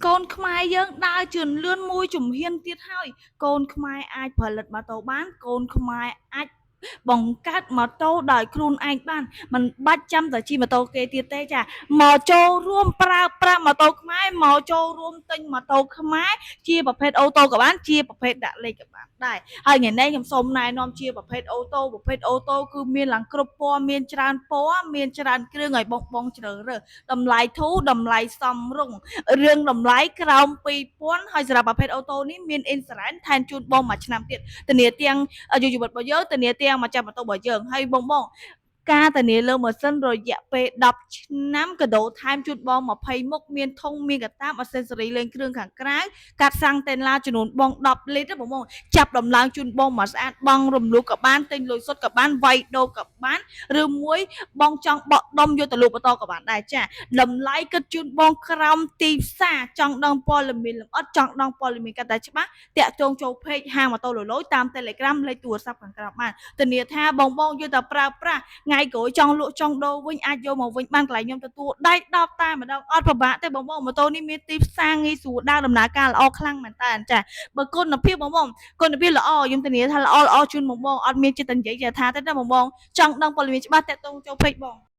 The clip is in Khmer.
កូនខ្មែរយើងដើរជឿនលឿនមួយជំហានទៀតហើយកូនខ្មែរអាចផលិតម៉ូតូបានកូនខ្មែរអាចបង្កើតម៉ូតូដោយខ្លួនឯងបានមិនបាច់ចាំតែជិះម៉ូតូគេទៀតទេចាមកចូលរួមប្រើប្រាស់ម៉ូតូខ្មែរមកចូលរួមទិញម៉ូតូខ្មែរជាប្រភេទអូតូក៏បានជាប្រភេទដាក់លេខក៏បានដែរហើយថ្ងៃនេះខ្ញុំសូមណែនាំជាប្រភេទអូតូគឺមានឡើងគ្រប់ពណ៌មានច្រើនពណ៌មានច្រើនគ្រឿងឲ្យបងជ្រើសរើសតម្លៃធូរតម្លៃសមរម្យរឿងតម្លៃក្រោម2000ហើយសម្រាប់ប្រភេទអូតូនេះមានអ៊ីនសរ៉ែនថែមជូនបងមួយឆ្នាំទៀតធានាទាំងអាយុជីវិតរបស់យើងធានាទាំងម្ចាស់ម៉ូតូរបស់យើងហើយបងការធានាលើម៉ាស៊ីនរយៈពេល10ឆ្នាំកដោថែមជូនបង20មុខមានធុងមានកតាបអសេសរីលេងគ្រឿងខាងក្រៅកាត់សាំងតេឡាចំនួនបង10លីត្របងចាប់ដំឡើងជូនបងមកស្អាតបងរំលោះក៏បានទិញលុយសុទ្ធក៏បានវាយដូរក៏បានឬមួយបងចង់បក់ដុំយកទៅលក់បន្តក៏បានដែរចាតម្លៃគិតជូនបងក្រោមទីផ្សារចង់ដឹងព័ត៌មានលម្អិតចង់ដឹងព័ត៌មានកាន់តែច្បាស់តាក់ទងចូលពេកហាងម៉ូតូលលយតាម Telegram លេខទូរស័ព្ទខាងក្រោមបានធានាថាបងយកទៅប្រើប្រាស់ថ្ងៃក្រោយចង់លក់ចង់ដូរវិញអាចយកមកវិញបានកន្លែងខ្ញុំទទួលដៃ10តែម្ដងអត់ពិបាកទេបងម៉ូតូនេះមានទីផ្សារងាយស្រួលដើរដំណើរការល្អខ្លាំងមែនតើចាបើគុណភាពបងគុណភាពល្អខ្ញុំធានាថាល្អជូនបងអត់មានចិត្តនិយាយថាទេណាបងចង់ដឹងព័ត៌មានច្បាស់តាក់ទងចូលពេកបង